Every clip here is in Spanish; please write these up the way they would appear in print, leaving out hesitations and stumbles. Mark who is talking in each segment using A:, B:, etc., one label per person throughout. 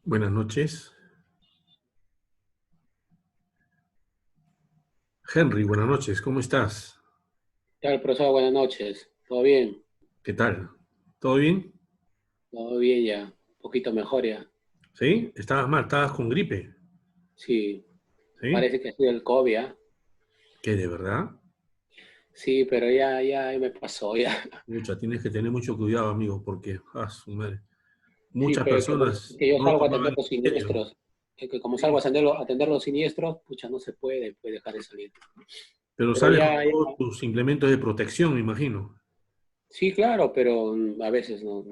A: Buenas noches. Henry, buenas noches. ¿Cómo estás?
B: ¿Qué tal, profesor? Buenas noches. ¿Todo bien?
A: ¿Qué tal? ¿Todo bien?
B: Todo bien ya. Un poquito mejor ya.
A: ¿Sí? ¿Estabas mal? ¿Estabas con gripe?
B: Sí,
A: ¿Sí?
B: parece que ha sido el COVID, ¿ah?
A: ¿Qué, de verdad?
B: Sí, pero ya me pasó ya.
A: Mucha, tienes que tener mucho cuidado, amigo, porque, su madre,
B: Sí,
A: muchas
B: pero
A: personas
B: que yo
A: no lo
B: salgo a
A: tomaban
B: atender
A: en
B: los
A: serio.
B: siniestros. Que como salgo
A: Sí.
B: a atender los siniestros, pucha, no se puede dejar de salir.
A: Pero
B: Pero
A: sales con todos tus implementos de protección, me imagino.
B: sí, claro, pero a veces no.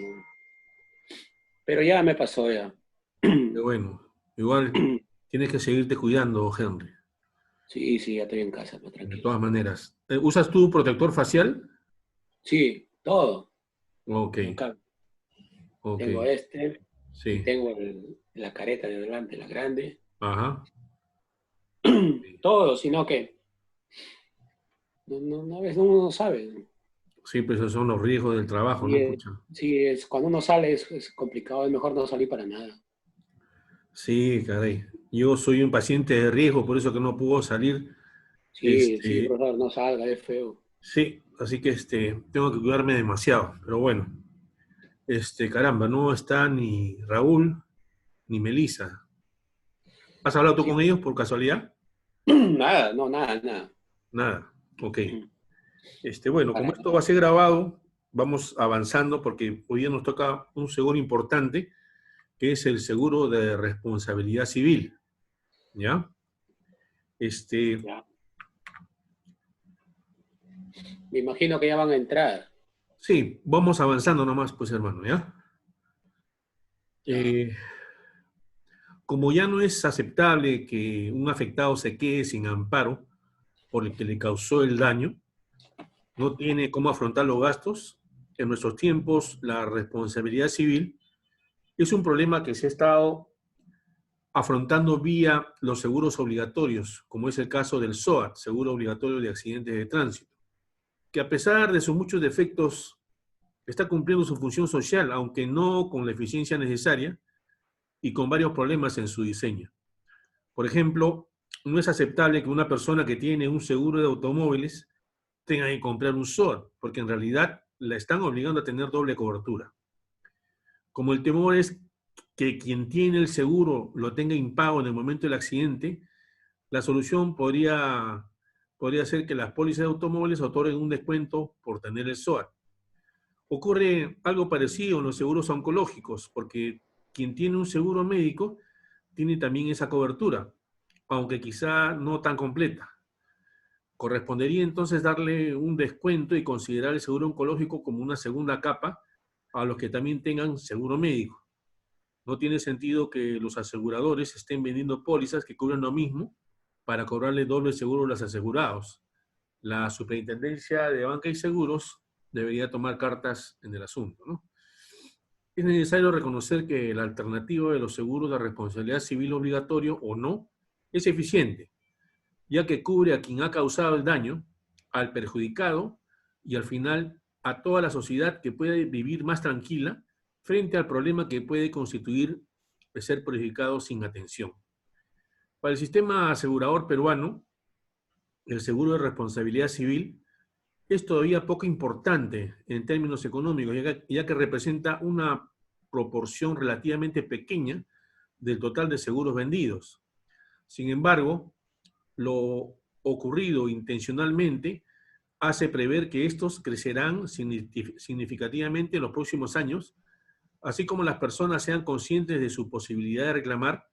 B: Pero ya me pasó ya.
A: Pero bueno, igual tienes que seguirte cuidando, Henry.
B: Sí, sí, ya estoy en casa, pero
A: De
B: tranquilo.
A: todas maneras. ¿Usas tu protector facial?
B: Sí, todo.
A: Ok,
B: Acá
A: ok.
B: tengo este y
A: Sí.
B: tengo la careta de delante, la grande.
A: Ajá.
B: Todo, sino que a veces uno no sabe.
A: Sí, pues esos son los riesgos del trabajo,
B: Y
A: ¿no? Pucha.
B: sí, cuando uno sale es complicado, es mejor no salir para nada.
A: Sí, caray. Yo soy un paciente de riesgo, por eso que no puedo salir.
B: Sí, sí,
A: Este,
B: profesor, no salga, es feo.
A: sí, así que tengo que cuidarme demasiado. Pero bueno, caramba, no está ni Raúl ni Melissa. ¿Has hablado tú
B: Sí,
A: con ellos por casualidad?
B: nada, no, nada, nada.
A: Nada. Ok. Bueno, como
B: Para
A: esto va
B: nada.
A: a ser grabado, vamos avanzando porque hoy día nos toca un seguro importante, que es el seguro de responsabilidad civil. ¿Ya? Este,
B: Ya. Me imagino que ya van a entrar.
A: sí, vamos avanzando nomás, pues hermano, ¿ya?
B: Ya.
A: Eh, Como ya no es aceptable que un afectado se quede sin amparo por el que le causó el daño, no tiene cómo afrontar los gastos, en nuestros tiempos la responsabilidad civil es un problema que se ha estado afrontando vía los seguros obligatorios, como es el caso del SOAT, Seguro Obligatorio de Accidentes de Tránsito, que a pesar de sus muchos defectos está cumpliendo su función social, aunque no con la eficiencia necesaria y con varios problemas en su diseño. Por ejemplo, no es aceptable que una persona que tiene un seguro de automóviles tenga que comprar un SOAT, porque en realidad la están obligando a tener doble cobertura. Como el temor es que quien tiene el seguro lo tenga impago en el momento del accidente, la solución podría ser que las pólizas de automóviles otorguen un descuento por tener el SOAT. Ocurre algo parecido en los seguros oncológicos, porque quien tiene un seguro médico tiene también esa cobertura, aunque quizá no tan completa. Correspondería entonces darle un descuento y considerar el seguro oncológico como una segunda capa a los que también tengan seguro médico. No tiene sentido que los aseguradores estén vendiendo pólizas que cubren lo mismo para cobrarle doble seguro a los asegurados. La Superintendencia de Banca y Seguros debería tomar cartas en el asunto, ¿no? Es necesario reconocer que la alternativa de los seguros de responsabilidad civil obligatorio o no es eficiente, ya que cubre a quien ha causado el daño, al perjudicado y al final a toda la sociedad que puede vivir más tranquila frente al problema que puede constituir de ser perjudicado sin atención. Para el sistema asegurador peruano, el seguro de responsabilidad civil es todavía poco importante en términos económicos, ya que representa una proporción relativamente pequeña del total de seguros vendidos. Sin embargo, lo ocurrido intencionalmente hace prever que estos crecerán significativamente en los próximos años, así como las personas sean conscientes de su posibilidad de reclamar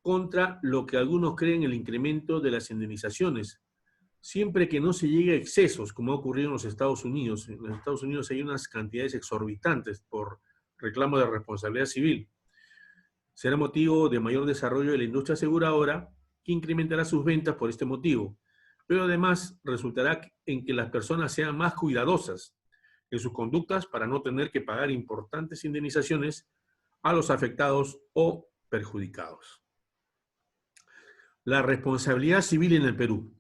A: contra lo que algunos creen el incremento de las indemnizaciones, siempre que no se llegue a excesos, como ha ocurrido en los Estados Unidos. En los Estados Unidos hay unas cantidades exorbitantes por reclamo de responsabilidad civil. Será motivo de mayor desarrollo de la industria aseguradora, que incrementará sus ventas por este motivo, pero además resultará en que las personas sean más cuidadosas en sus conductas para no tener que pagar importantes indemnizaciones a los afectados o perjudicados. La responsabilidad civil en el Perú.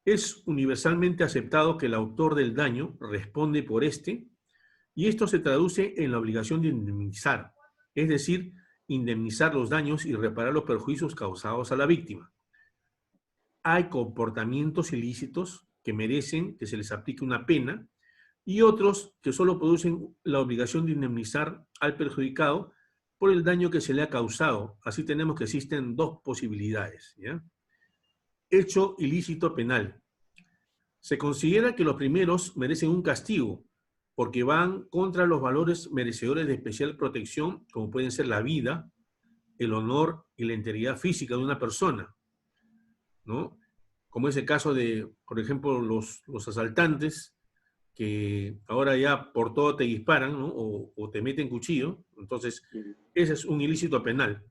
A: Es universalmente aceptado que el autor del daño responde por este, y esto se traduce en la obligación de indemnizar, es decir, indemnizar los daños y reparar los perjuicios causados a la víctima. Hay comportamientos ilícitos que merecen que se les aplique una pena y otros que solo producen la obligación de indemnizar al perjudicado por el daño que se le ha causado. Así tenemos que existen dos posibilidades, ¿ya? Hecho ilícito penal. Se considera que los primeros merecen un castigo porque van contra los valores merecedores de especial protección, como pueden ser la vida, el honor y la integridad física de una persona, ¿no? Como es el caso de, por ejemplo, los asaltantes, que ahora ya por todo te disparan, ¿no? O te meten cuchillo. Entonces, ese es un ilícito penal.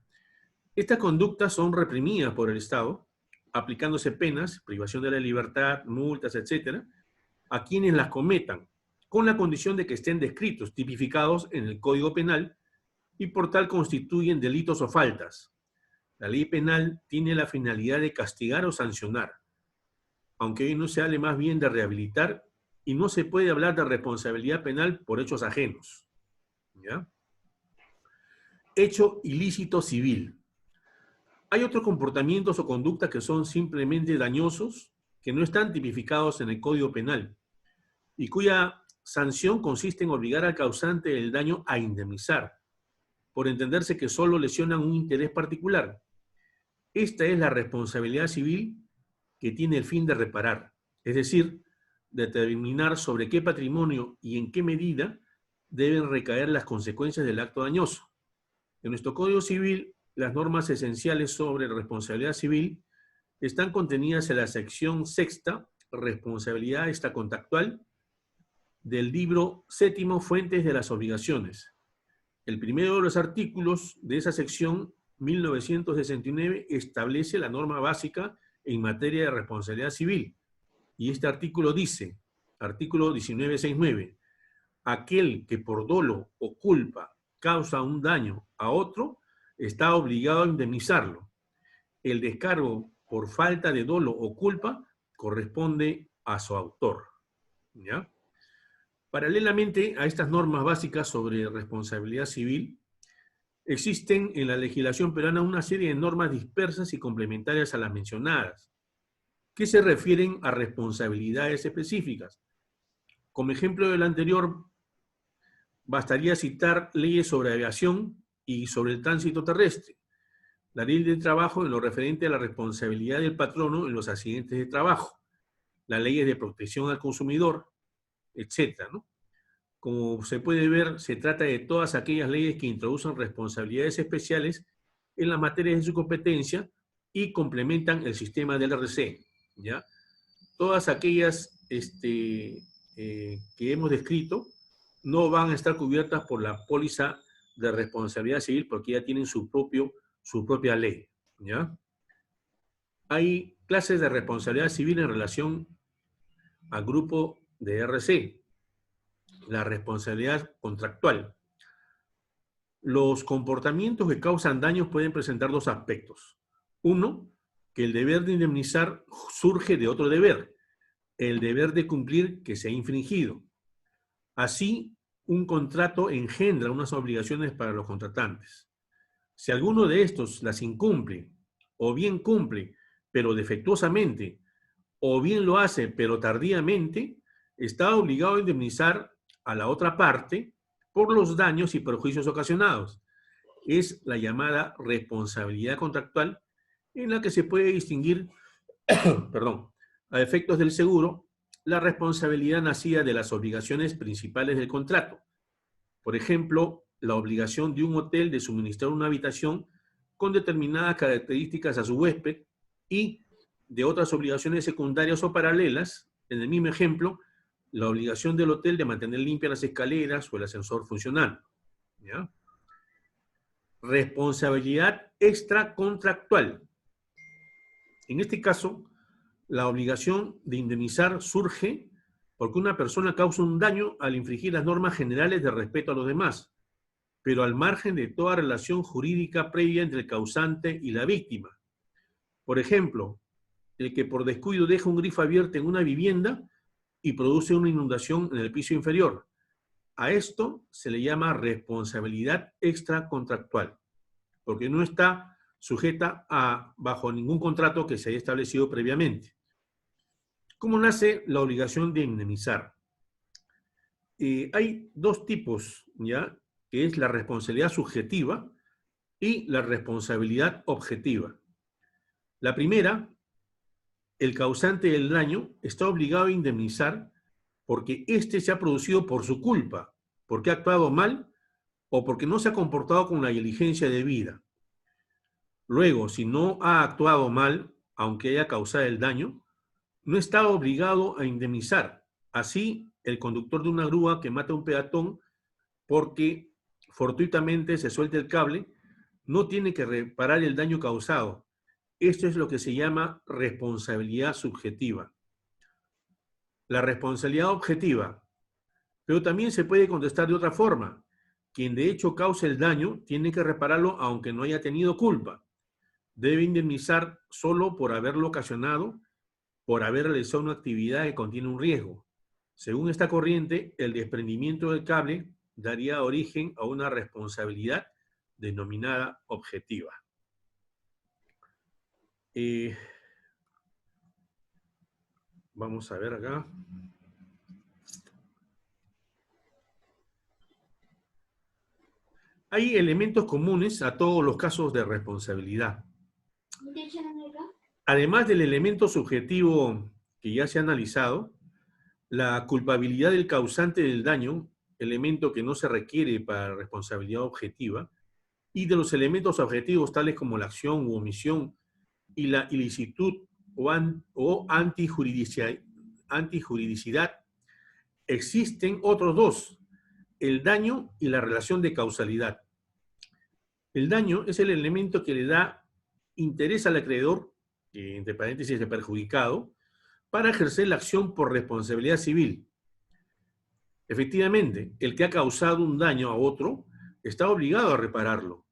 A: Estas conductas son reprimidas por el Estado, aplicándose penas, privación de la libertad, multas, etcétera, a quienes las cometan, con la condición de que estén descritos, tipificados en el Código Penal y por tal constituyen delitos o faltas. La ley penal tiene la finalidad de castigar o sancionar, aunque hoy no se hable más bien de rehabilitar y no se puede hablar de responsabilidad penal por hechos ajenos, ¿ya? Hecho ilícito civil. Hay otros comportamientos o conductas que son simplemente dañosos, que no están tipificados en el Código Penal y cuya sanción consiste en obligar al causante del daño a indemnizar, por entenderse que solo lesionan un interés particular. Esta es la responsabilidad civil que tiene el fin de reparar, es decir, determinar sobre qué patrimonio y en qué medida deben recaer las consecuencias del acto dañoso. En nuestro Código Civil, las normas esenciales sobre responsabilidad civil están contenidas en la sección sexta, responsabilidad extracontractual, del libro séptimo, fuentes de las obligaciones. El primero de los artículos de esa sección, 1969, establece la norma básica en materia de responsabilidad civil. Y este artículo dice, artículo 1969, aquel que por dolo o culpa causa un daño a otro, está obligado a indemnizarlo. El descargo por falta de dolo o culpa corresponde a su autor, ¿ya? Paralelamente a estas normas básicas sobre responsabilidad civil, existen en la legislación peruana una serie de normas dispersas y complementarias a las mencionadas, que se refieren a responsabilidades específicas. Como ejemplo del anterior, bastaría citar leyes sobre aviación y sobre el tránsito terrestre, la ley del trabajo en lo referente a la responsabilidad del patrono en los accidentes de trabajo, las leyes de protección al consumidor, etcétera, ¿no? Como se puede ver, se trata de todas aquellas leyes que introducen responsabilidades especiales en las materias de su competencia y complementan el sistema del RC, ¿ya? Todas aquellas que hemos descrito no van a estar cubiertas por la póliza de responsabilidad civil porque ya tienen su propia ley, ¿ya? Hay clases de responsabilidad civil en relación al grupo de RC. La responsabilidad contractual. Los comportamientos que causan daños pueden presentar dos aspectos. Uno, que el deber de indemnizar surge de otro deber, el deber de cumplir que se ha infringido. Así, un contrato engendra unas obligaciones para los contratantes. Si alguno de estos las incumple, o bien cumple, pero defectuosamente, o bien lo hace, pero tardíamente, está obligado a indemnizar a la otra parte por los daños y perjuicios ocasionados. Es la llamada responsabilidad contractual, en la que se puede distinguir, perdón, a efectos del seguro, la responsabilidad nacida de las obligaciones principales del contrato. Por ejemplo, la obligación de un hotel de suministrar una habitación con determinadas características a su huésped y de otras obligaciones secundarias o paralelas, en el mismo ejemplo, la obligación del hotel de mantener limpias las escaleras o el ascensor funcionando, ¿ya? Responsabilidad extracontractual. En este caso, la obligación de indemnizar surge porque una persona causa un daño al infringir las normas generales de respeto a los demás, pero al margen de toda relación jurídica previa entre el causante y la víctima. Por ejemplo, el que por descuido deja un grifo abierto en una vivienda y produce una inundación en el piso inferior. A esto se le llama responsabilidad extracontractual. porque no está sujeta bajo ningún contrato que se haya establecido previamente. ¿Cómo nace la obligación de indemnizar? Hay dos tipos, ¿ya? Que es la responsabilidad subjetiva y la responsabilidad objetiva. La primera, el causante del daño está obligado a indemnizar porque éste se ha producido por su culpa, porque ha actuado mal o porque no se ha comportado con la diligencia debida. Luego, si no ha actuado mal, aunque haya causado el daño, no está obligado a indemnizar. Así, el conductor de una grúa que mata a un peatón porque fortuitamente se suelta el cable, no tiene que reparar el daño causado. Esto es lo que se llama responsabilidad subjetiva. La responsabilidad objetiva, pero también se puede contestar de otra forma. Quien de hecho causa el daño tiene que repararlo aunque no haya tenido culpa. Debe indemnizar solo por haberlo ocasionado, por haber realizado una actividad que contiene un riesgo. Según esta corriente, el desprendimiento del cable daría origen a una responsabilidad denominada objetiva. Vamos a ver acá. Hay elementos comunes a todos los casos de responsabilidad. Además del elemento subjetivo que ya se ha analizado, la culpabilidad del causante del daño, elemento que no se requiere para responsabilidad objetiva, y de los elementos objetivos tales como la acción u omisión y la ilicitud o antijuridicidad, existen otros dos, el daño y la relación de causalidad. El daño es el elemento que le da interés al acreedor, entre paréntesis el perjudicado, para ejercer la acción por responsabilidad civil. Efectivamente, el que ha causado un daño a otro está obligado a repararlo.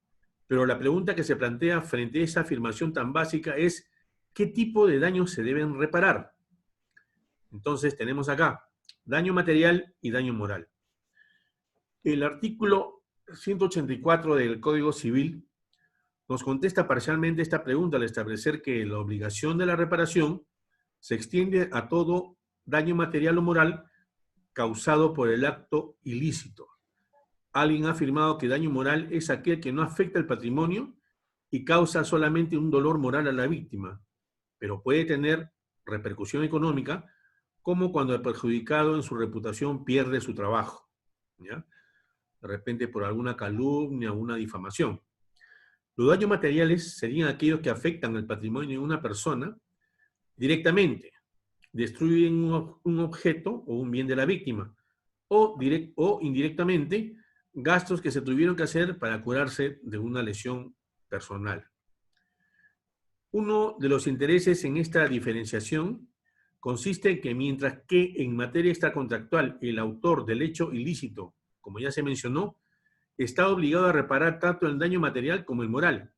A: Pero la pregunta que se plantea frente a esa afirmación tan básica es ¿qué tipo de daños se deben reparar? Entonces tenemos acá daño material y daño moral. El artículo 184 del Código Civil nos contesta parcialmente esta pregunta al establecer que la obligación de la reparación se extiende a todo daño material o moral causado por el acto ilícito. Alguien ha afirmado que daño moral es aquel que no afecta el patrimonio y causa solamente un dolor moral a la víctima, pero puede tener repercusión económica, como cuando el perjudicado en su reputación pierde su trabajo, ¿ya? De repente por alguna calumnia o una difamación. Los daños materiales serían aquellos que afectan el patrimonio de una persona directamente, destruyen un objeto o un bien de la víctima, o indirectamente, gastos que se tuvieron que hacer para curarse de una lesión personal. Uno de los intereses en esta diferenciación consiste en que mientras que en materia extracontractual el autor del hecho ilícito, como ya se mencionó, está obligado a reparar tanto el daño material como el moral.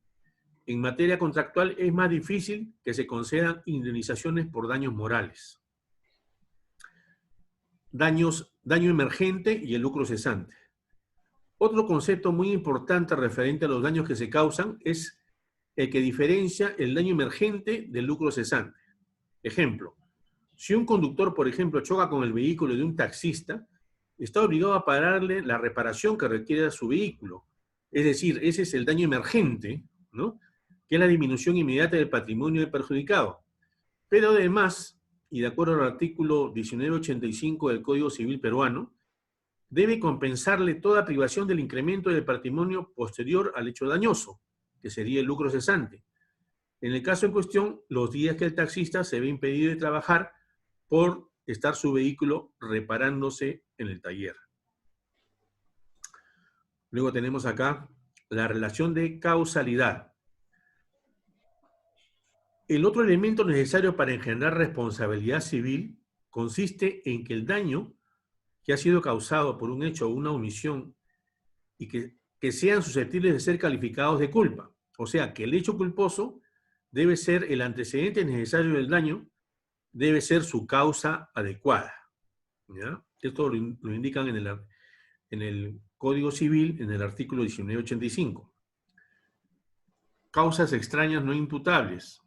A: En materia contractual es más difícil que se concedan indemnizaciones por daños morales. Daño emergente y el lucro cesante. Otro concepto muy importante referente a los daños que se causan es el que diferencia el daño emergente del lucro cesante. Ejemplo, si un conductor, por ejemplo, choca con el vehículo de un taxista, está obligado a pagarle la reparación que requiere su vehículo. Es decir, ese es el daño emergente, ¿no? Que es la disminución inmediata del patrimonio del perjudicado. Pero además, y de acuerdo al artículo 1985 del Código Civil peruano, debe compensarle toda privación del incremento del patrimonio posterior al hecho dañoso, que sería el lucro cesante. En el caso en cuestión, los días que el taxista se ve impedido de trabajar por estar su vehículo reparándose en el taller. Luego tenemos acá la relación de causalidad. El otro elemento necesario para engendrar responsabilidad civil consiste en que el daño que ha sido causado por un hecho o una omisión y que sean susceptibles de ser calificados de culpa. O sea, que el hecho culposo debe ser el antecedente necesario del daño, debe ser su causa adecuada, ¿ya? Esto lo indican en el Código Civil, en el artículo 1985. causas extrañas no imputables.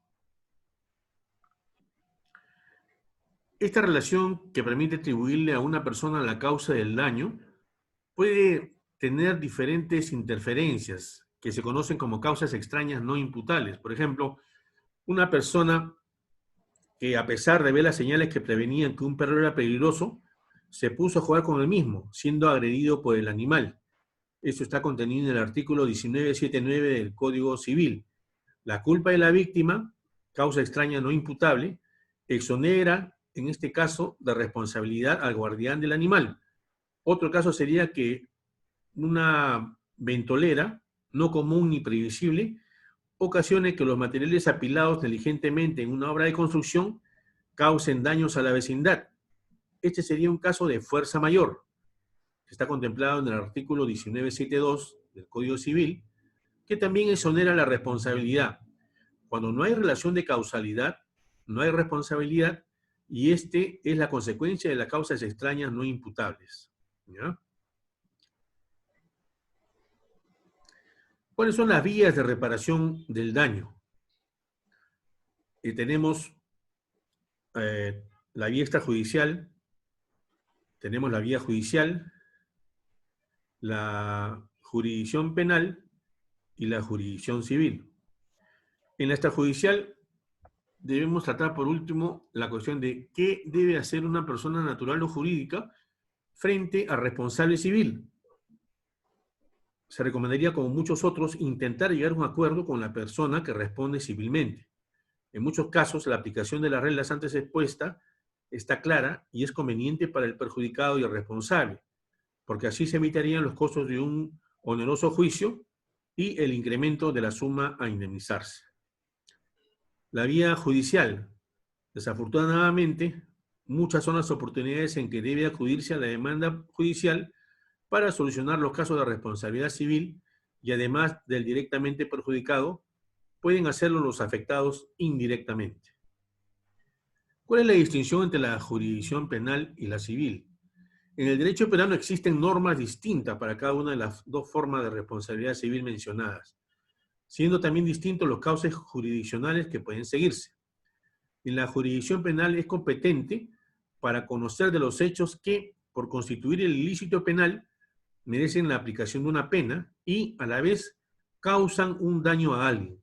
A: Esta relación que permite atribuirle a una persona la causa del daño puede tener diferentes interferencias que se conocen como causas extrañas no imputables. Por ejemplo, una persona que, a pesar de ver las señales que prevenían que un perro era peligroso, se puso a jugar con el mismo, siendo agredido por el animal. Esto está contenido en el artículo 1979 del Código Civil. La culpa de la víctima, causa extraña no imputable, exonera, en este caso, de responsabilidad al guardián del animal. Otro caso sería que una ventolera, no común ni previsible, ocasione que los materiales apilados negligentemente en una obra de construcción causen daños a la vecindad. Este sería un caso de fuerza mayor, que está contemplado en el artículo 1972 del Código Civil, que también exonera la responsabilidad. Cuando no hay relación de causalidad, no hay responsabilidad, y este es la consecuencia de las causas extrañas no imputables. ¿Ya? ¿Cuáles son las vías de reparación del daño? Tenemos la vía extrajudicial, tenemos la vía judicial, la jurisdicción penal y la jurisdicción civil. En la extrajudicial debemos tratar por último la cuestión de qué debe hacer una persona natural o jurídica frente al responsable civil. Se recomendaría, como muchos otros, intentar llegar a un acuerdo con la persona que responde civilmente. En muchos casos, la aplicación de las reglas antes expuestas está clara y es conveniente para el perjudicado y el responsable, porque así se evitarían los costos de un oneroso juicio y el incremento de la suma a indemnizarse. La vía judicial. Desafortunadamente, muchas son las oportunidades en que debe acudirse a la demanda judicial para solucionar los casos de responsabilidad civil y, además del directamente perjudicado, pueden hacerlo los afectados indirectamente. ¿Cuál es la distinción entre la jurisdicción penal y la civil? En el derecho penal no existen normas distintas para cada una de las dos formas de responsabilidad civil mencionadas, siendo también distintos los cauces jurisdiccionales que pueden seguirse. En la jurisdicción penal es competente para conocer de los hechos que, por constituir el ilícito penal, merecen la aplicación de una pena y, a la vez, causan un daño a alguien.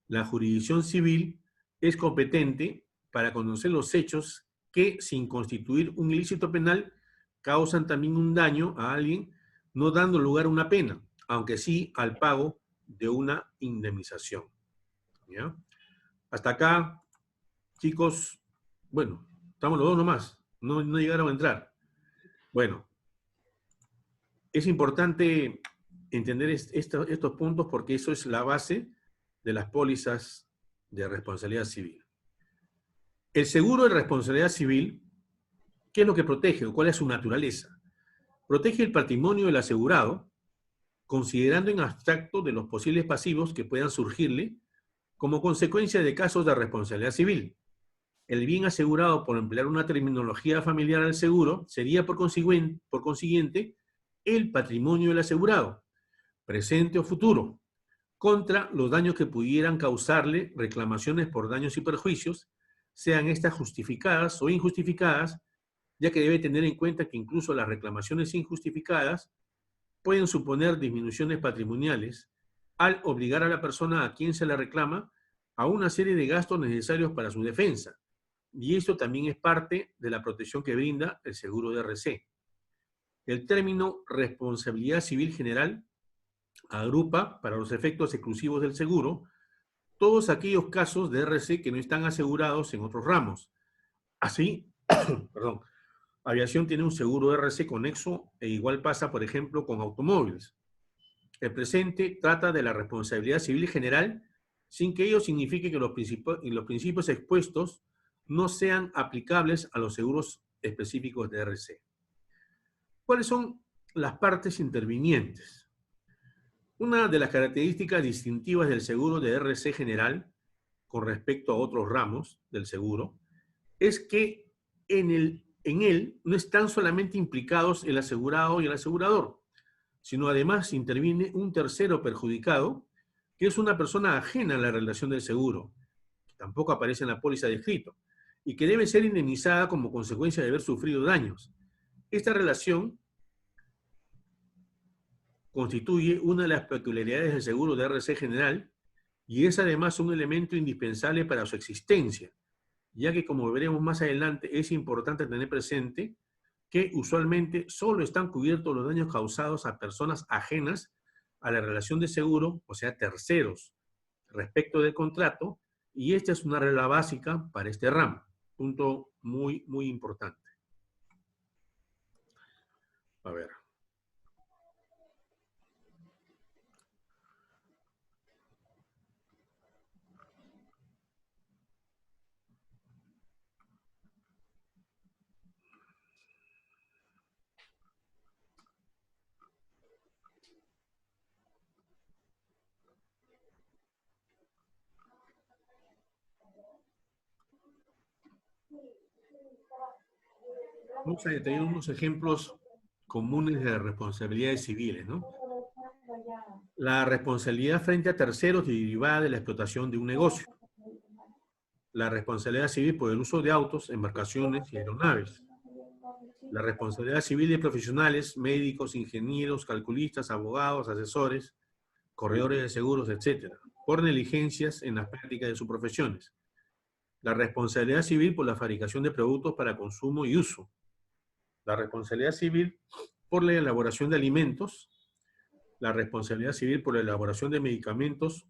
A: La jurisdicción civil es competente para conocer los hechos que, sin constituir un ilícito penal, causan también un daño a alguien, no dando lugar a una pena, aunque sí al pago de una indemnización. ¿Ya? Hasta acá, chicos, bueno, estamos los dos nomás, no llegaron a entrar. Bueno, es importante entender estos puntos porque eso es la base de las pólizas de responsabilidad civil. El seguro de responsabilidad civil, ¿qué es lo que protege o cuál es su naturaleza? Protege el patrimonio del asegurado, considerando en abstracto de los posibles pasivos que puedan surgirle como consecuencia de casos de responsabilidad civil. El bien asegurado, por emplear una terminología familiar al seguro, sería por consiguiente el patrimonio del asegurado, presente o futuro, contra los daños que pudieran causarle reclamaciones por daños y perjuicios, sean estas justificadas o injustificadas, ya que debe tener en cuenta que incluso las reclamaciones injustificadas pueden suponer disminuciones patrimoniales al obligar a la persona a quien se le reclama a una serie de gastos necesarios para su defensa. Y esto también es parte de la protección que brinda el seguro de RC. El término responsabilidad civil general agrupa, para los efectos exclusivos del seguro, todos aquellos casos de RC que no están asegurados en otros ramos. Así, perdón, aviación tiene un seguro de RC conexo e igual pasa, por ejemplo, con automóviles. El presente trata de la responsabilidad civil general sin que ello signifique que los principios expuestos no sean aplicables a los seguros específicos de RC. ¿Cuáles son las partes intervinientes? Una de las características distintivas del seguro de RC general con respecto a otros ramos del seguro es que en él no están solamente implicados el asegurado y el asegurador, sino además interviene un tercero perjudicado que es una persona ajena a la relación del seguro, que tampoco aparece en la póliza de escrito, y que debe ser indemnizada como consecuencia de haber sufrido daños. Esta relación constituye una de las peculiaridades del seguro de RC General y es además un elemento indispensable para su existencia, ya que, como veremos más adelante, es importante tener presente que usualmente solo están cubiertos los daños causados a personas ajenas a la relación de seguro, o sea, terceros, respecto del contrato, y esta es una regla básica para este ramo. Punto muy, muy importante. A ver. Vamos a detallar unos ejemplos comunes de responsabilidades civiles, ¿no? La responsabilidad frente a terceros derivada de la explotación de un negocio. La responsabilidad civil por el uso de autos, embarcaciones y aeronaves. La responsabilidad civil de profesionales, médicos, ingenieros, calculistas, abogados, asesores, corredores de seguros, etc., por negligencias en la práctica de sus profesiones. La responsabilidad civil por la fabricación de productos para consumo y uso. La responsabilidad civil por la elaboración de alimentos. La responsabilidad civil por la elaboración de medicamentos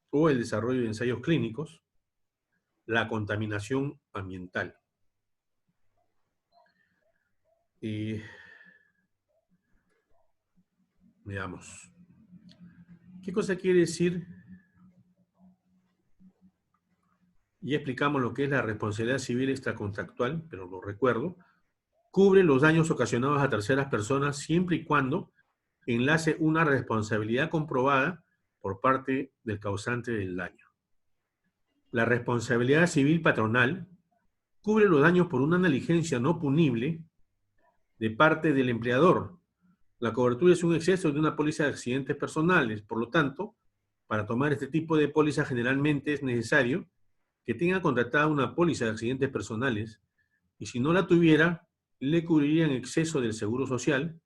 A: o el desarrollo de ensayos clínicos. La contaminación ambiental. Y veamos. ¿Qué cosa quiere decir? Ya explicamos lo que es la responsabilidad civil extracontractual, pero lo recuerdo. Cubre los daños ocasionados a terceras personas siempre y cuando enlace una responsabilidad comprobada por parte del causante del daño. La responsabilidad civil patronal cubre los daños por una negligencia no punible de parte del empleador. La cobertura es un exceso de una póliza de accidentes personales. Por lo tanto, para tomar este tipo de póliza generalmente es necesario que tenga contratada una póliza de accidentes personales y si no la tuviera, le cubriría en exceso del seguro social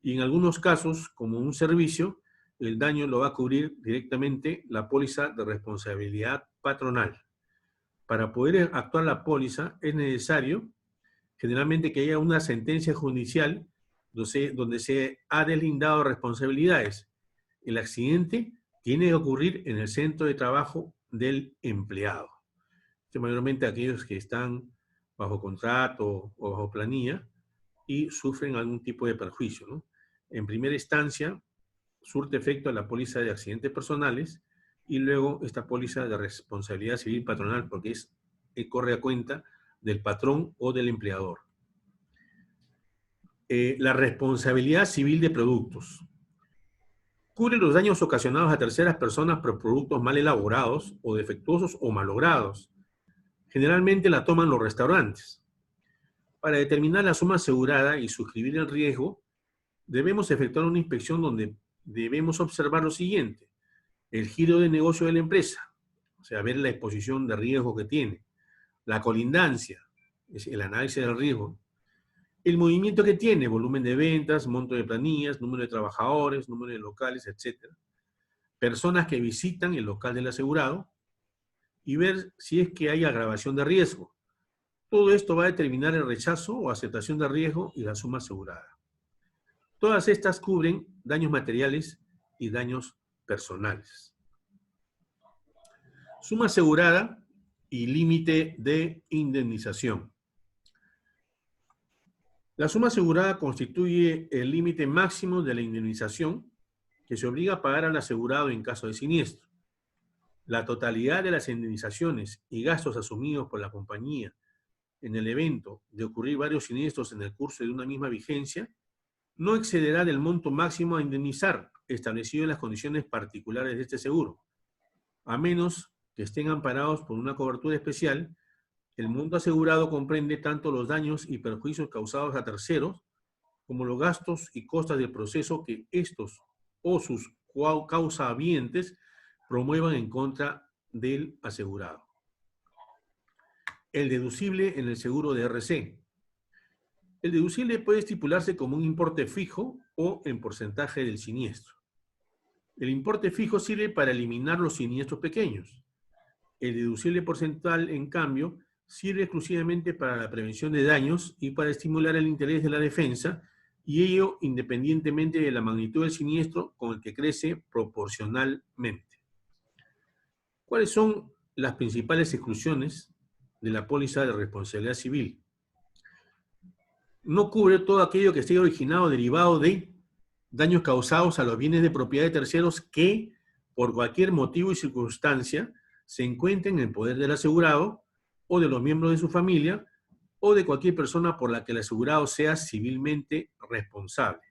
A: y en algunos casos, como un servicio, el daño lo va a cubrir directamente la póliza de responsabilidad patronal. Para poder actuar la póliza es necesario generalmente que haya una sentencia judicial donde se ha deslindado responsabilidades. El accidente tiene que ocurrir en el centro de trabajo del empleado. Mayormente aquellos que están bajo contrato o bajo planilla y sufren algún tipo de perjuicio, ¿no? En primera instancia, surte efecto a la póliza de accidentes personales y luego esta póliza de responsabilidad civil patronal porque corre a cuenta del patrón o del empleador. La responsabilidad civil de productos. Cubre los daños ocasionados a terceras personas por productos mal elaborados o defectuosos o malogrados. Generalmente la toman los restaurantes. Para determinar la suma asegurada y suscribir el riesgo, debemos efectuar una inspección donde debemos observar lo siguiente: el giro de negocio de la empresa, o sea, ver la exposición de riesgo que tiene, la colindancia, es el análisis del riesgo, el movimiento que tiene, volumen de ventas, monto de planillas, número de trabajadores, número de locales, etc. Personas que visitan el local del asegurado y ver si es que hay agravación de riesgo. Todo esto va a determinar el rechazo o aceptación de riesgo y la suma asegurada. Todas estas cubren daños materiales y daños personales. Suma asegurada y límite de indemnización. La suma asegurada constituye el límite máximo de la indemnización que se obliga a pagar al asegurado en caso de siniestro. La totalidad de las indemnizaciones y gastos asumidos por la compañía en el evento de ocurrir varios siniestros en el curso de una misma vigencia no excederá del monto máximo a indemnizar establecido en las condiciones particulares de este seguro, a menos que estén amparados por una cobertura especial. El monto asegurado comprende tanto los daños y perjuicios causados a terceros como los gastos y costas del proceso que estos o sus causahabientes promuevan en contra del asegurado. El deducible en el seguro de RC. El deducible puede estipularse como un importe fijo o en porcentaje del siniestro. El importe fijo sirve para eliminar los siniestros pequeños. El deducible porcentual, en cambio, sirve exclusivamente para la prevención de daños y para estimular el interés de la defensa, y ello independientemente de la magnitud del siniestro con el que crece proporcionalmente. ¿Cuáles son las principales exclusiones de la póliza de responsabilidad civil? No cubre todo aquello que esté originado o derivado de daños causados a los bienes de propiedad de terceros que, por cualquier motivo y circunstancia, se encuentren en el poder del asegurado o de los miembros de su familia o de cualquier persona por la que el asegurado sea civilmente responsable.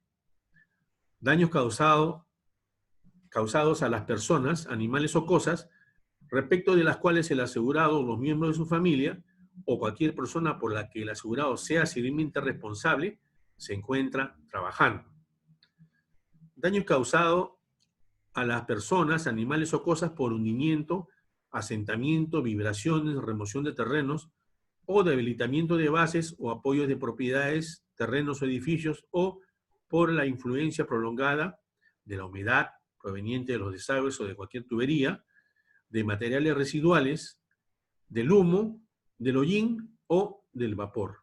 A: Daños causados a las personas, animales o cosas, respecto de las cuales el asegurado o los miembros de su familia o cualquier persona por la que el asegurado sea civilmente responsable se encuentra trabajando. Daños causados a las personas, animales o cosas por hundimiento, asentamiento, vibraciones, remoción de terrenos o debilitamiento de bases o apoyos de propiedades, terrenos o edificios, o por la influencia prolongada de la humedad proveniente de los desagües o de cualquier tubería, de materiales residuales, del humo, del hollín o del vapor.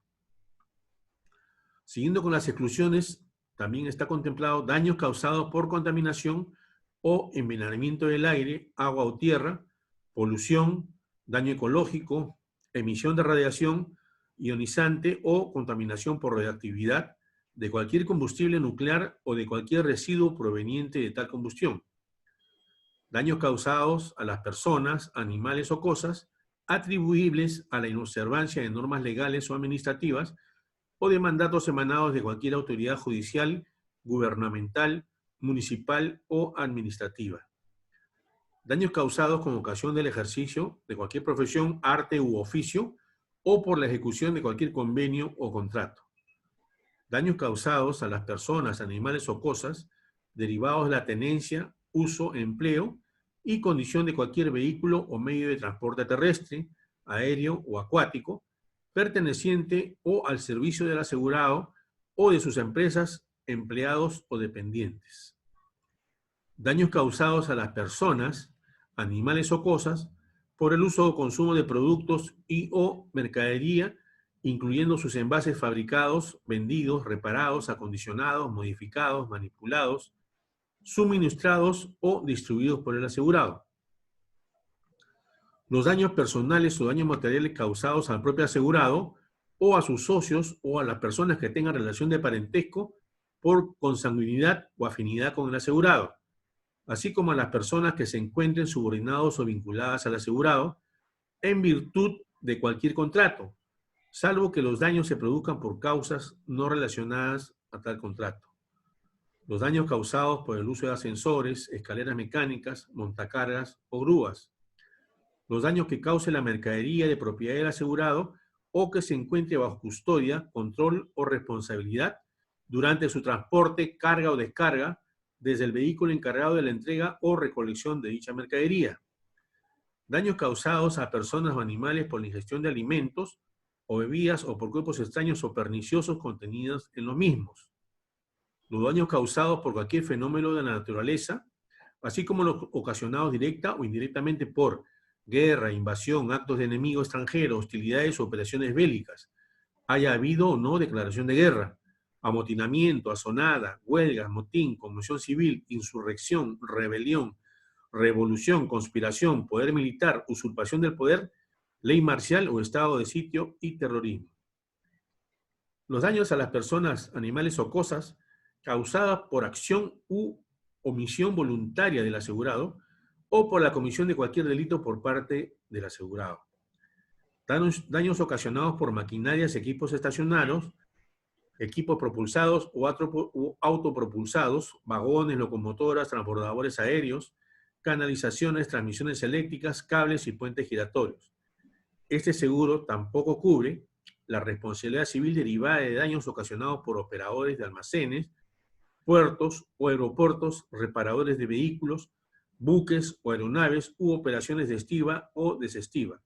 A: Siguiendo con las exclusiones, también está contemplado daños causados por contaminación o envenenamiento del aire, agua o tierra, polución, daño ecológico, emisión de radiación ionizante o contaminación por radioactividad de cualquier combustible nuclear o de cualquier residuo proveniente de tal combustión. Daños causados a las personas, animales o cosas atribuibles a la inobservancia de normas legales o administrativas o de mandatos emanados de cualquier autoridad judicial, gubernamental, municipal o administrativa. Daños causados con ocasión del ejercicio de cualquier profesión, arte u oficio o por la ejecución de cualquier convenio o contrato. Daños causados a las personas, animales o cosas derivados de la tenencia, uso, empleo y condición de cualquier vehículo o medio de transporte terrestre, aéreo o acuático, perteneciente o al servicio del asegurado o de sus empresas, empleados o dependientes. Daños causados a las personas, animales o cosas por el uso o consumo de productos y o mercadería, incluyendo sus envases fabricados, vendidos, reparados, acondicionados, modificados, manipulados, suministrados o distribuidos por el asegurado. Los daños personales o daños materiales causados al propio asegurado o a sus socios o a las personas que tengan relación de parentesco por consanguinidad o afinidad con el asegurado, así como a las personas que se encuentren subordinados o vinculadas al asegurado en virtud de cualquier contrato, salvo que los daños se produzcan por causas no relacionadas a tal contrato. Los daños causados por el uso de ascensores, escaleras mecánicas, montacargas o grúas. Los daños que cause la mercadería de propiedad del asegurado o que se encuentre bajo custodia, control o responsabilidad durante su transporte, carga o descarga desde el vehículo encargado de la entrega o recolección de dicha mercadería. Daños causados a personas o animales por la ingestión de alimentos o bebidas o por cuerpos extraños o perniciosos contenidos en los mismos. Los daños causados por cualquier fenómeno de la naturaleza, así como los ocasionados directa o indirectamente por guerra, invasión, actos de enemigo extranjero, hostilidades o operaciones bélicas, haya habido o no declaración de guerra, amotinamiento, asonada, huelga, motín, conmoción civil, insurrección, rebelión, revolución, conspiración, poder militar, usurpación del poder, ley marcial o estado de sitio y terrorismo. Los daños a las personas, animales o cosas causadas por acción u omisión voluntaria del asegurado o por la comisión de cualquier delito por parte del asegurado. Daños ocasionados por maquinarias, equipos estacionarios, equipos propulsados o autopropulsados, vagones, locomotoras, transbordadores aéreos, canalizaciones, transmisiones eléctricas, cables y puentes giratorios. Este seguro tampoco cubre la responsabilidad civil derivada de daños ocasionados por operadores de almacenes, puertos o aeropuertos, reparadores de vehículos, buques o aeronaves u operaciones de estiva o desestiva.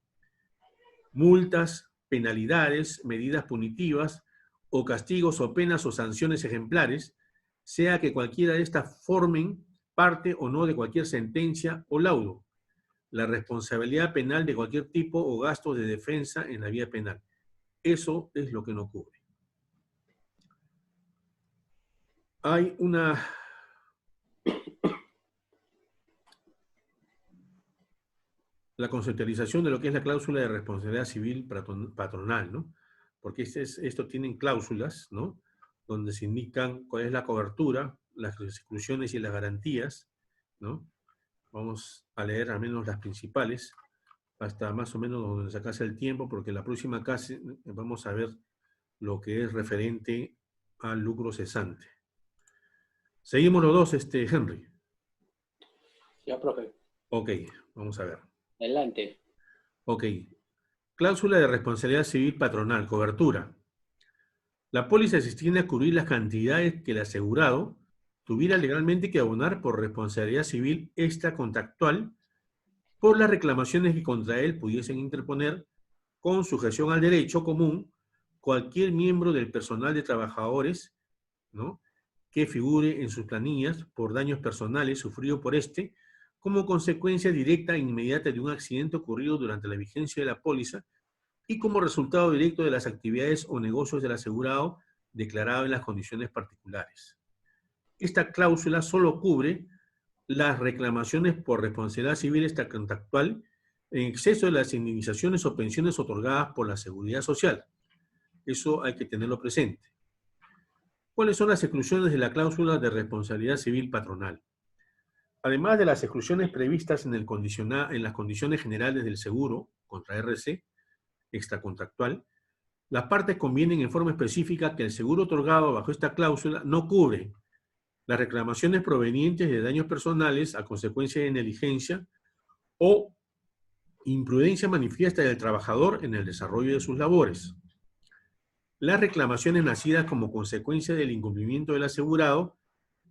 A: Multas, penalidades, medidas punitivas o castigos o penas o sanciones ejemplares, sea que cualquiera de estas formen parte o no de cualquier sentencia o laudo. La responsabilidad penal de cualquier tipo o gasto de defensa en la vía penal. Eso es lo que no cubre. Hay la conceptualización de lo que es la cláusula de responsabilidad civil patronal, ¿no? Porque esto tienen cláusulas, ¿no? Donde se indican cuál es la cobertura, las exclusiones y las garantías, ¿no? Vamos a leer al menos las principales, hasta más o menos donde se acase el tiempo, porque la próxima clase vamos a ver lo que es referente al lucro cesante. Seguimos los dos, Henry.
B: Ya, profe.
A: Ok, vamos a ver.
B: Adelante.
A: Ok. Cláusula de responsabilidad civil patronal, cobertura. La póliza se extiende a cubrir las cantidades que el asegurado tuviera legalmente que abonar por responsabilidad civil extracontractual por las reclamaciones que contra él pudiesen interponer con sujeción al derecho común cualquier miembro del personal de trabajadores, ¿no?, que figure en sus planillas por daños personales sufridos por como consecuencia directa e inmediata de un accidente ocurrido durante la vigencia de la póliza y como resultado directo de las actividades o negocios del asegurado declarado en las condiciones particulares. Esta cláusula solo cubre las reclamaciones por responsabilidad civil extracontractual en exceso de las indemnizaciones o pensiones otorgadas por la Seguridad Social. Eso hay que tenerlo presente. ¿Cuáles son las exclusiones de la cláusula de responsabilidad civil patronal? Además de las exclusiones previstas en las condiciones generales del seguro contra RC extracontractual, las partes convienen en forma específica que el seguro otorgado bajo esta cláusula no cubre las reclamaciones provenientes de daños personales a consecuencia de negligencia o imprudencia manifiesta del trabajador en el desarrollo de sus labores. Las reclamaciones nacidas como consecuencia del incumplimiento del asegurado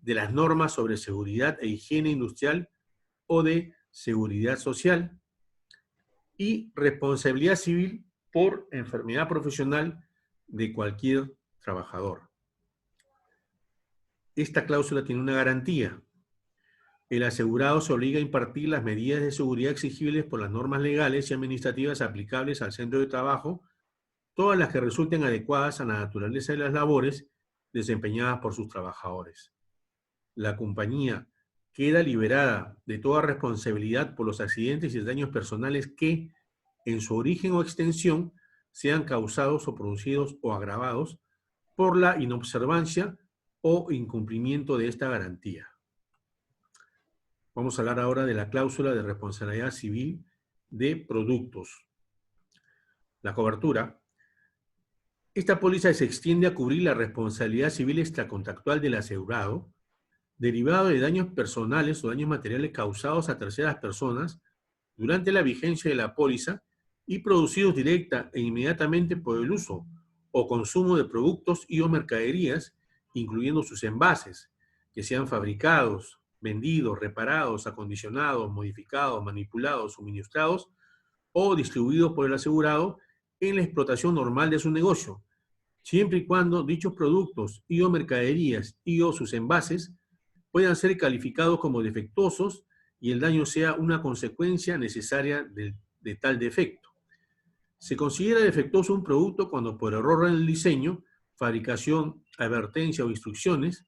A: de las normas sobre seguridad e higiene industrial o de seguridad social y responsabilidad civil por enfermedad profesional de cualquier trabajador. Esta cláusula tiene una garantía. El asegurado se obliga a impartir las medidas de seguridad exigibles por las normas legales y administrativas aplicables al centro de trabajo, todas las que resulten adecuadas a la naturaleza de las labores desempeñadas por sus trabajadores. La compañía queda liberada de toda responsabilidad por los accidentes y daños personales que, en su origen o extensión, sean causados o producidos o agravados por la inobservancia o incumplimiento de esta garantía. Vamos a hablar ahora de la cláusula de responsabilidad civil de productos. La cobertura. Esta póliza se extiende a cubrir la responsabilidad civil extracontractual del asegurado, derivado de daños personales o daños materiales causados a terceras personas durante la vigencia de la póliza y producidos directa e inmediatamente por el uso o consumo de productos y o mercaderías, incluyendo sus envases, que sean fabricados, vendidos, reparados, acondicionados, modificados, manipulados, suministrados o distribuidos por el asegurado en la explotación normal de su negocio, siempre y cuando dichos productos y o mercaderías y o sus envases puedan ser calificados como defectuosos y el daño sea una consecuencia necesaria de tal defecto. Se considera defectuoso un producto cuando por error en el diseño, fabricación, advertencia o instrucciones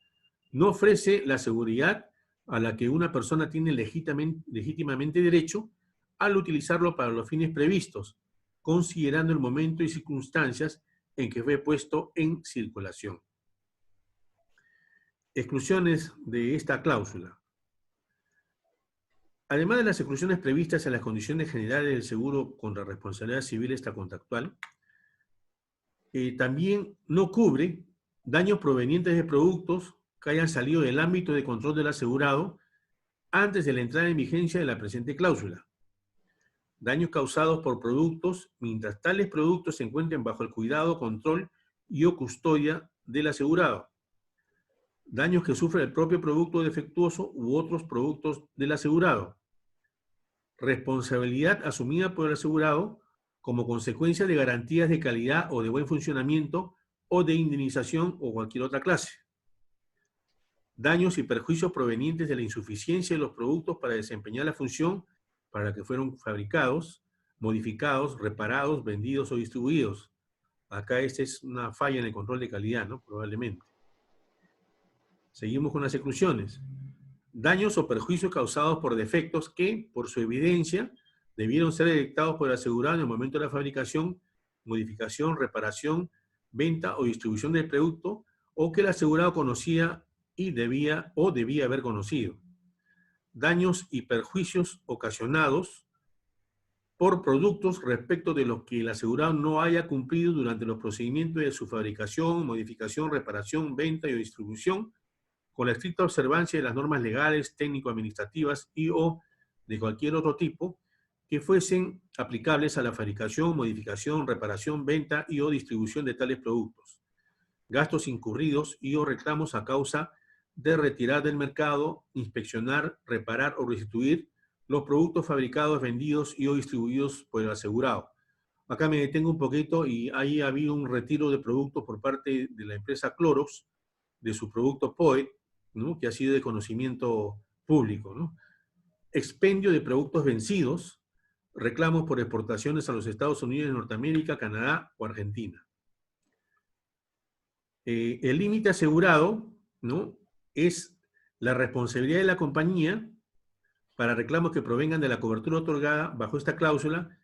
A: no ofrece la seguridad a la que una persona tiene legítimamente derecho al utilizarlo para los fines previstos, considerando el momento y circunstancias en que fue puesto en circulación. Exclusiones de esta cláusula. Además de las exclusiones previstas en las condiciones generales del seguro contra responsabilidad civil extracontractual, también no cubre daños provenientes de productos que hayan salido del ámbito de control del asegurado antes de la entrada en vigencia de la presente cláusula. Daños causados por productos mientras tales productos se encuentren bajo el cuidado, control y o custodia del asegurado. daños que sufre el propio producto defectuoso u otros productos del asegurado, responsabilidad asumida por el asegurado como consecuencia de garantías de calidad o de buen funcionamiento o de indemnización o cualquier otra clase, daños y perjuicios provenientes de la insuficiencia de los productos para desempeñar la función para la que fueron fabricados, modificados, reparados, vendidos o distribuidos. Acá esta es una falla en el control de calidad, ¿no? Probablemente. Seguimos con las exclusiones. Daños o perjuicios causados por defectos que, por su evidencia, debieron ser detectados por el asegurado en el momento de la fabricación, modificación, reparación, venta o distribución del producto, o que el asegurado conocía y debía haber conocido. Daños y perjuicios ocasionados por productos respecto de los que el asegurado no haya cumplido durante los procedimientos de su fabricación, modificación, reparación, venta y distribución, con la estricta observancia de las normas legales, técnico-administrativas y o de cualquier otro tipo que fuesen aplicables a la fabricación, modificación, reparación, venta y o distribución de tales productos. Gastos incurridos y o reclamos a causa de retirar del mercado, inspeccionar, reparar o restituir los productos fabricados, vendidos y o distribuidos por el asegurado. Acá me detengo un poquito y ahí ha habido un retiro de productos por parte de la empresa Clorox, de su producto POET, ¿no? Que ha sido de conocimiento público, ¿no? Expendio de productos vencidos, reclamos por exportaciones a los Estados Unidos de Norteamérica, Canadá o Argentina. El límite asegurado, ¿no? Es la responsabilidad de la compañía para reclamos que provengan de la cobertura otorgada bajo esta cláusula,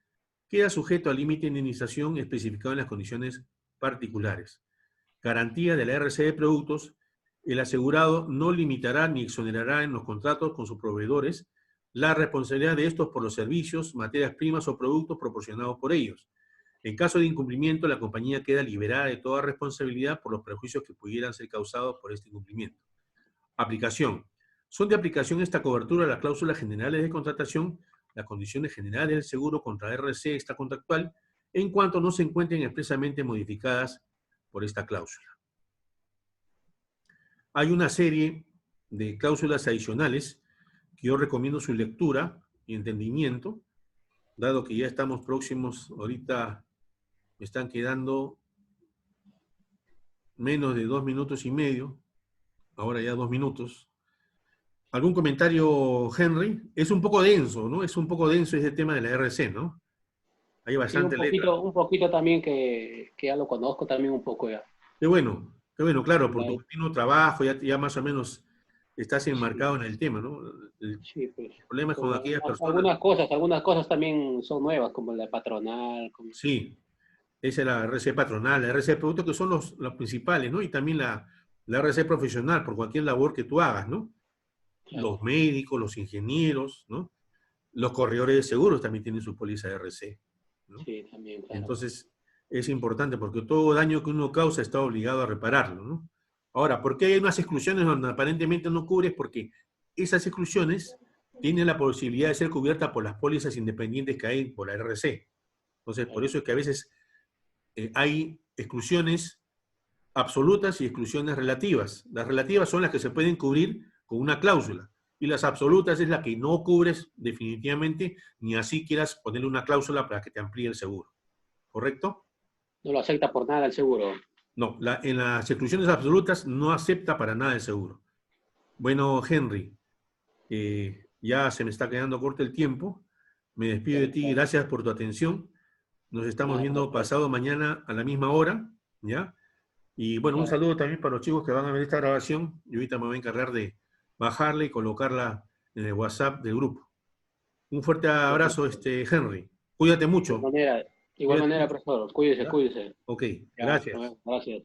A: queda sujeto al límite de indemnización especificado en las condiciones particulares. Garantía de la RC de productos. El asegurado no limitará ni exonerará en los contratos con sus proveedores la responsabilidad de estos por los servicios, materias primas o productos proporcionados por ellos. En caso de incumplimiento, la compañía queda liberada de toda responsabilidad por los perjuicios que pudieran ser causados por este incumplimiento. Aplicación. Son de aplicación esta cobertura las cláusulas generales de contratación, las condiciones generales del seguro contra RC extracontractual, en cuanto no se encuentren expresamente modificadas por esta cláusula. Hay una serie de cláusulas adicionales que yo recomiendo su lectura y entendimiento, dado que ya estamos próximos, ahorita me están quedando menos de 2 minutos y medio, ahora ya 2 minutos. ¿Algún comentario, Henry? Es un poco denso, ¿no? Es un poco denso ese tema de la RC, ¿no? Hay bastante letra.
B: Un poquito también que ya lo conozco también un poco ya.
A: Qué bueno, claro, por tu continuo trabajo ya más o menos estás enmarcado en el tema, ¿no?
B: Sí, pues.
A: El problema es con aquellas personas...
B: Algunas cosas también son nuevas, como la patronal.
A: Sí, esa es la RC patronal, la RC de productos que son los principales, ¿no? Y también la RC profesional, por cualquier labor que tú hagas, ¿no? Claro. Los médicos, los ingenieros, ¿no? Los corredores de seguros también tienen su póliza de RC, ¿no?
B: Sí, también, claro.
A: Entonces, es importante porque todo daño que uno causa está obligado a repararlo, ¿no? Ahora, ¿por qué hay unas exclusiones donde aparentemente no cubres? Porque esas exclusiones tienen la posibilidad de ser cubiertas por las pólizas independientes que hay por la RC. Entonces, por eso es que a veces hay exclusiones absolutas y exclusiones relativas. Las relativas son las que se pueden cubrir con una cláusula, y las absolutas es la que no cubres definitivamente, ni así quieras ponerle una cláusula para que te amplíe el seguro. ¿Correcto?
B: No lo acepta por nada el seguro.
A: No, en las exclusiones absolutas no acepta para nada el seguro. Bueno, Henry, ya se me está quedando corto el tiempo. Me despido de ti, gracias por tu atención. Nos estamos viendo pasado mañana a la misma hora, ¿ya? Y bueno, un saludo también para los chicos que van a ver esta grabación. Yo ahorita me voy a encargar de bajarla y colocarla en el WhatsApp del grupo. Un fuerte abrazo, Henry. Cuídate mucho.
B: De igual manera, profesor. Cuídese.
A: Ok, gracias.
B: Gracias.